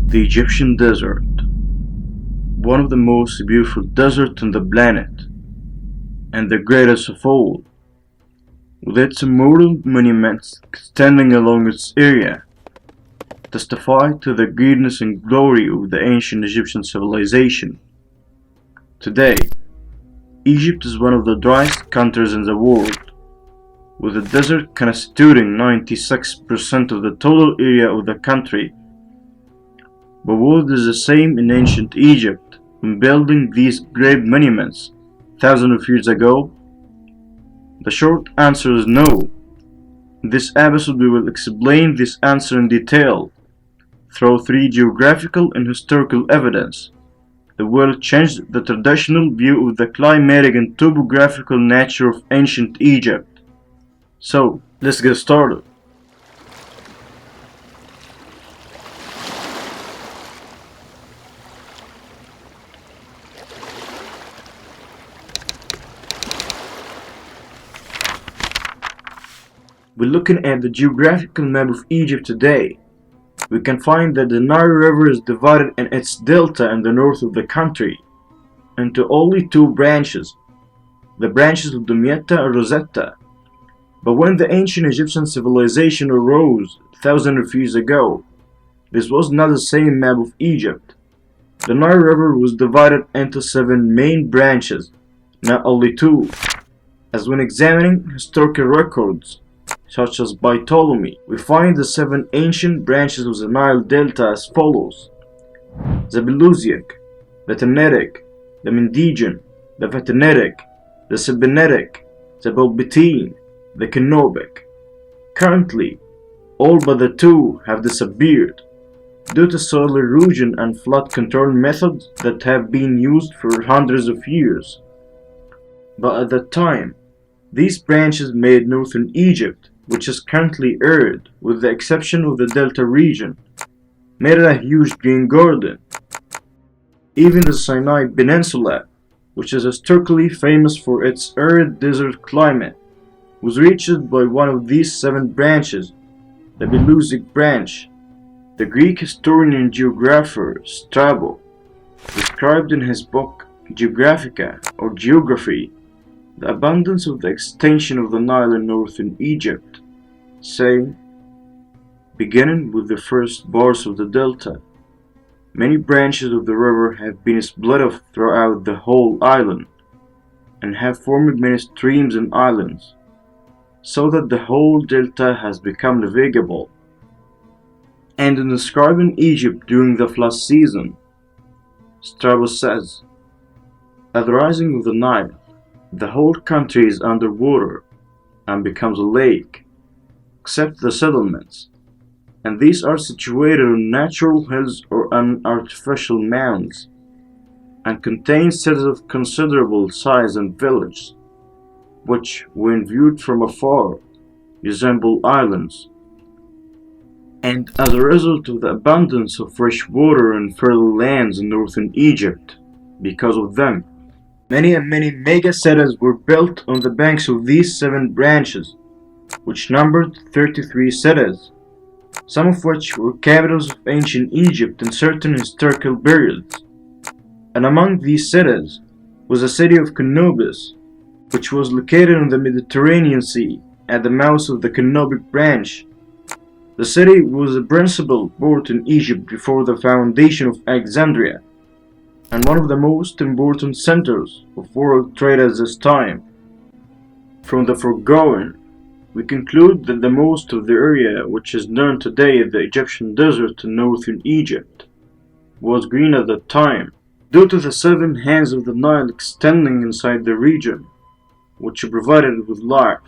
The Egyptian desert, one of the most beautiful deserts on the planet, and the greatest of all, with its immortal monuments extending along its area, testify to the greatness and glory of the ancient Egyptian civilization. Today, Egypt is one of the driest countries in the world, with the desert constituting 96% of the total area of the country. But what is the same in ancient Egypt when building these great monuments thousands of years ago? The short answer is no. In this episode we will explain this answer in detail through three geographical and historical evidence that will change the traditional view of the climatic and topographical nature of ancient Egypt. So, let's get started. When looking at the geographical map of Egypt today, we can find that the Nile River is divided in its delta in the north of the country into only two branches, the branches of Damietta and Rosetta. But when the ancient Egyptian civilization arose thousands of years ago, this was not the same map of Egypt. The Nile River was divided into 7 main branches, not only 2, as when examining historical records such as by Ptolemy, we find the 7 ancient branches of the Nile Delta as follows: the Belusic, the Tannitic, the Mendigian, the Vatanitic, the Sebennetic, the Belbetine, the Canobic. Currently, all but the 2 have disappeared due to soil erosion and flood control methods that have been used for hundreds of years. But at that time, these branches made northern Egypt, which is currently arid with the exception of the Delta region, made it a huge green garden. Even the Sinai Peninsula, which is historically famous for its arid desert climate, was reached by one of these 7 branches, the Belusic Branch. The Greek historian and geographer Strabo described in his book Geographica or Geography the abundance of the extension of the Nile in northern Egypt, saying, beginning with the first bars of the delta, many branches of the river have been split off throughout the whole island, and have formed many streams and islands, so that the whole delta has become navigable. And in describing Egypt during the flood season, Strabo says, at the rising of the Nile, the whole country is under water and becomes a lake, except the settlements, and these are situated on natural hills or on artificial mounds, and contain cities of considerable size and villages, which, when viewed from afar, resemble islands. And as a result of the abundance of fresh water and fertile lands in northern Egypt, because of them, many mega cities were built on the banks of these 7 branches, which numbered 33 cities, some of which were capitals of ancient Egypt in certain historical periods. And among these cities was the city of Canobus, which was located on the Mediterranean Sea at the mouth of the Canobic Branch. The city was the principal port in Egypt before the foundation of Alexandria, and one of the most important centers of world trade at this time. From the foregoing, we conclude that the most of the area which is known today as the Egyptian desert in northern Egypt was green at that time, due to the 7 hands of the Nile extending inside the region, which provided it with life.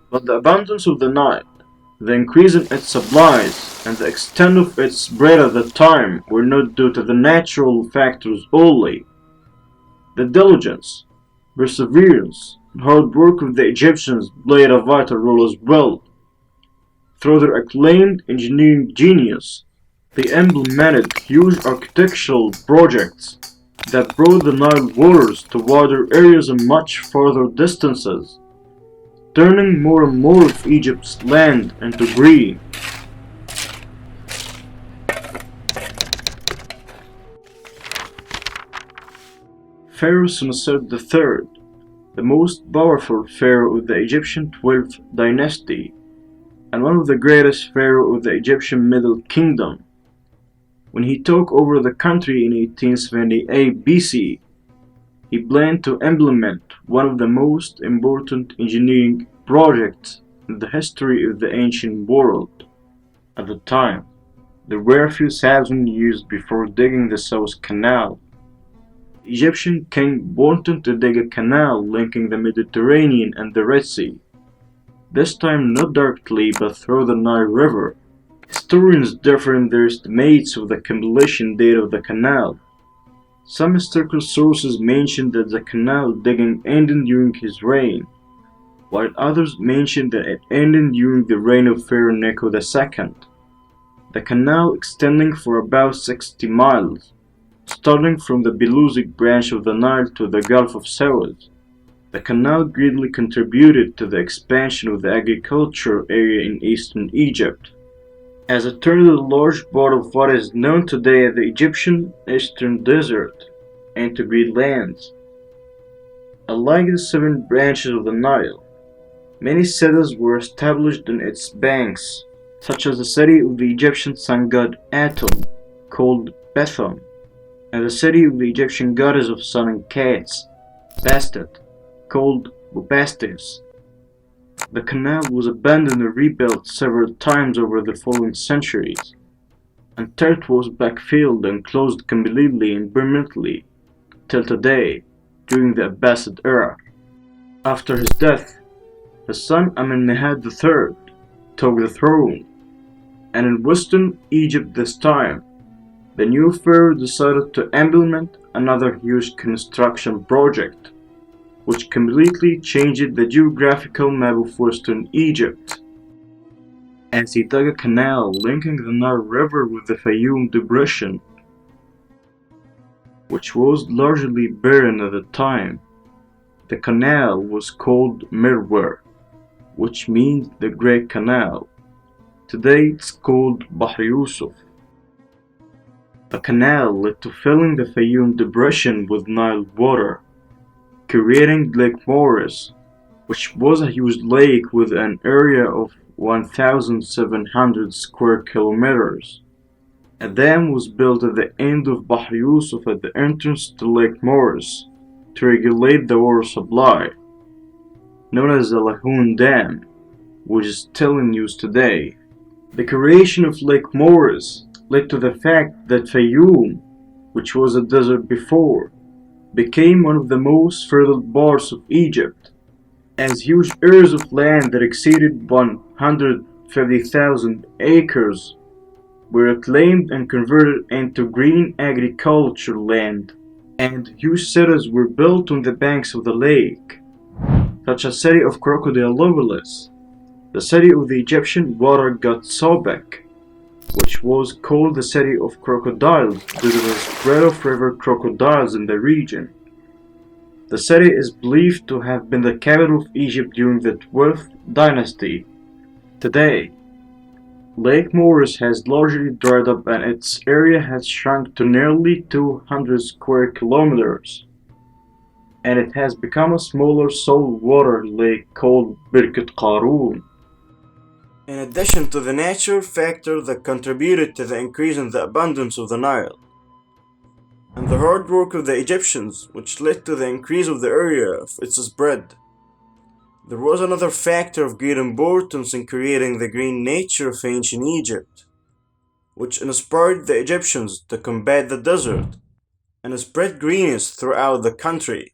But the abundance of the Nile, the increase in its supplies, and the extent of its spread at that time were not due to the natural factors only. The diligence, perseverance, and hard work of the Egyptians played a vital role as well. Through their acclaimed engineering genius, they implemented huge architectural projects that brought the Nile waters to wider areas and much farther distances, turning more and more of Egypt's land into green. Pharaoh Senusert III, the most powerful pharaoh of the Egyptian 12th dynasty, and one of the greatest pharaohs of the Egyptian Middle Kingdom. When he took over the country in 1878 BC, he planned to implement one of the most important engineering projects in the history of the ancient world. At the time, there were a few thousand years before digging the Suez Canal. The Egyptian king wanted to dig a canal linking the Mediterranean and the Red Sea, this time not directly but through the Nile River. Historians differ in their estimates of the completion date of the canal. Some historical sources mention that the canal digging ended during his reign, while others mention that it ended during the reign of Pharaoh Necho II. The canal extending for about 60 miles, starting from the Belusic Branch of the Nile to the Gulf of Suez. The canal greatly contributed to the expansion of the agricultural area in eastern Egypt, as it turned a large part of what is known today as the Egyptian Eastern Desert into great lands. Unlike the 7 branches of the Nile, many cities were established on its banks, such as the city of the Egyptian sun god Atum, called Bethum, and the city of the Egyptian goddess of sun and cats, Bastet, called Bubastis. The canal was abandoned and rebuilt several times over the following centuries, until it was backfilled and closed completely and permanently, till today, during the Abbasid era. After his death, his son Amenemhat III took the throne, and in western Egypt this time, the new pharaoh decided to implement another huge construction project, which completely changed the geographical map of western Egypt, as he dug a canal linking the Nile River with the Fayum depression, which was largely barren at the time. The canal was called Mirwar, which means the Great Canal. Today it's called Bahr Yusuf. The canal led to filling the Fayum depression with Nile water, creating Lake Moeris, which was a huge lake with an area of 1,700 square kilometers. A dam was built at the end of Bahr Yusuf at the entrance to Lake Moeris to regulate the water supply, known as the Lahoun Dam, which is still in use today. The creation of Lake Moeris led to the fact that Fayum, which was a desert before, became one of the most fertile parts of Egypt, as huge areas of land that exceeded 150,000 acres were reclaimed and converted into green agricultural land, and huge cities were built on the banks of the lake, such as City of Crocodiles, the city of the Egyptian water god Sobek, which was called the City of Crocodiles due to the spread of river crocodiles in the region. The city is believed to have been the capital of Egypt during the 12th dynasty. Today, Lake Moeris has largely dried up and its area has shrunk to nearly 200 square kilometers, and it has become a smaller saltwater lake called Birkat Qarun. In addition to the natural factor that contributed to the increase in the abundance of the Nile, and the hard work of the Egyptians, which led to the increase of the area of its spread, there was another factor of great importance in creating the green nature of ancient Egypt, which inspired the Egyptians to combat the desert and spread greenness throughout the country,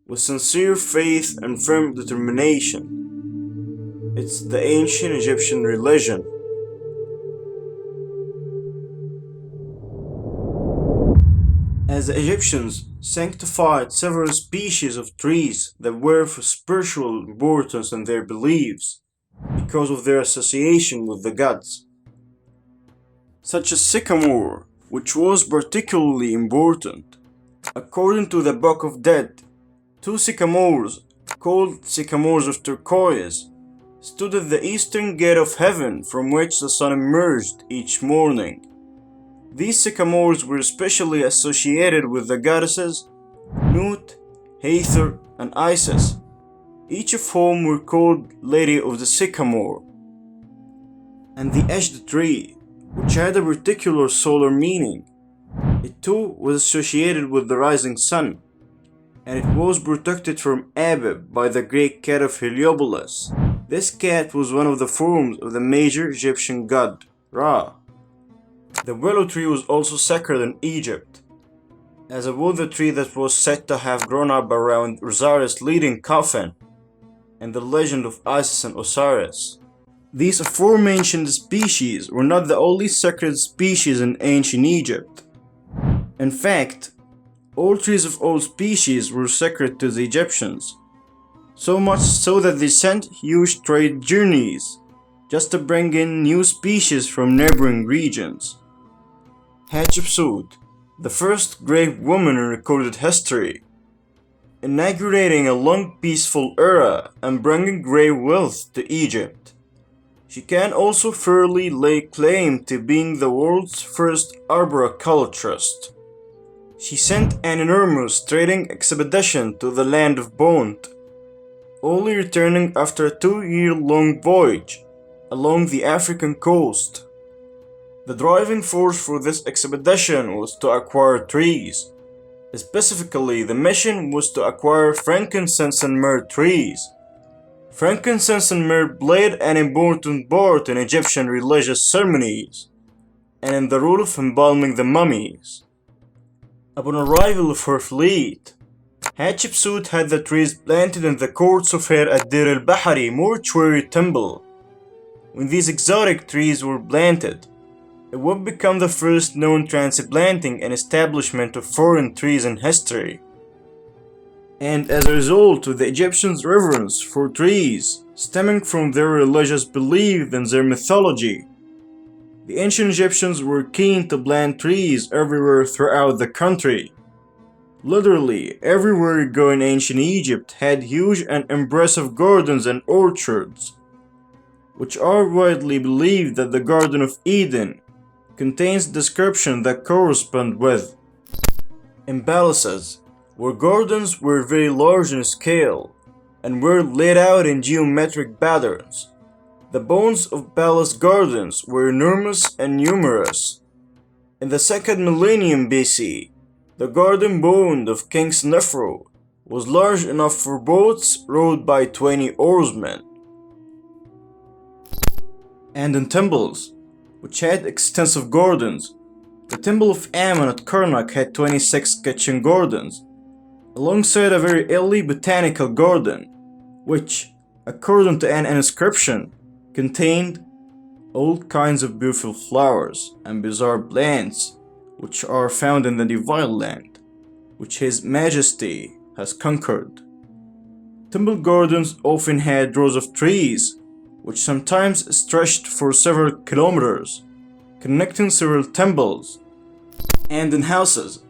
with sincere faith and firm determination. It's the ancient Egyptian religion. As the Egyptians sanctified several species of trees that were of spiritual importance in their beliefs because of their association with the gods, such as sycamore, which was particularly important. According to the Book of Dead, 2 sycamores, called sycamores of turquoise, stood at the eastern gate of heaven from which the sun emerged each morning. These sycamores were especially associated with the goddesses Nut, Hathor, and Isis, each of whom were called Lady of the Sycamore, and the Eshed tree, which had a particular solar meaning. It too was associated with the rising sun, and it was protected from Abib by the great cat of Heliopolis. This cat was one of the forms of the major Egyptian god, Ra. The willow tree was also sacred in Egypt, as it was the tree that was said to have grown up around Osiris' leading coffin, and the legend of Isis and Osiris. These aforementioned species were not the only sacred species in ancient Egypt. In fact, all trees of all species were sacred to the Egyptians, so much so that they sent huge trade journeys just to bring in new species from neighboring regions. Hatshepsut, the first great woman in recorded history, inaugurating a long peaceful era and bringing great wealth to Egypt. She can also fairly lay claim to being the world's first arboriculturist. She sent an enormous trading expedition to the land of Bont, only returning after a 2-year-long voyage along the African coast. The driving force for this expedition was to acquire trees. Specifically, the mission was to acquire frankincense and myrrh trees. Frankincense and myrrh played an important part in Egyptian religious ceremonies and in the role of embalming the mummies. Upon arrival of her fleet, Hatshepsut had the trees planted in the courts of her Ad-Dir al-Bahari mortuary temple. When these exotic trees were planted, it would become the first known transplanting and establishment of foreign trees in history. And as a result of the Egyptians' reverence for trees stemming from their religious belief and their mythology, the ancient Egyptians were keen to plant trees everywhere throughout the country. Literally, everywhere you go in ancient Egypt had huge and impressive gardens and orchards, which are widely believed that the Garden of Eden contains description that correspond with. In palaces, where gardens were very large in scale and were laid out in geometric patterns, the bounds of palace gardens were enormous and numerous. In the 2nd millennium BC, the garden bound of King Snefru was large enough for boats rowed by 20 oarsmen. And in temples, which had extensive gardens, the Temple of Ammon at Karnak had 26 kitchen gardens, alongside a very early botanical garden, which, according to an inscription, contained all kinds of beautiful flowers and bizarre plants which are found in the Divine Land, which His Majesty has conquered. Temple gardens often had rows of trees, which sometimes stretched for several kilometers, connecting several temples. And in houses,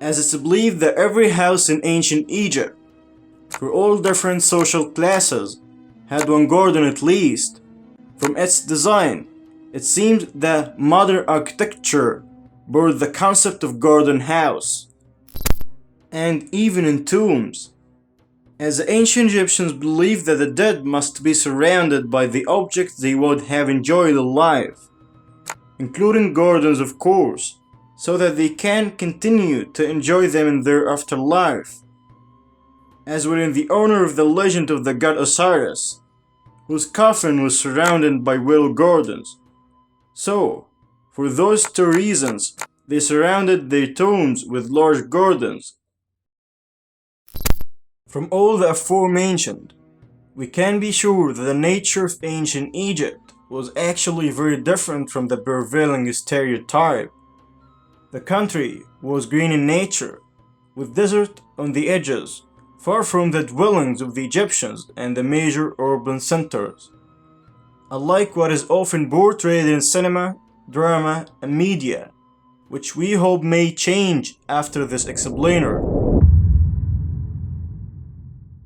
as it's believed that every house in ancient Egypt, for all different social classes, had one garden at least. From its design, it seems that modern architecture bore the concept of garden house. And even in tombs, as the ancient Egyptians believed that the dead must be surrounded by the objects they would have enjoyed alive, including gardens of course, so that they can continue to enjoy them in their afterlife, as were in the honor of the legend of the god Osiris, whose coffin was surrounded by willow gardens. So, for those two reasons, they surrounded their tombs with large gardens. From all the aforementioned, we can be sure that the nature of ancient Egypt was actually very different from the prevailing stereotype. The country was green in nature, with desert on the edges, far from the dwellings of the Egyptians and the major urban centers. Unlike what is often portrayed in cinema, drama, and media, which we hope may change after this explainer.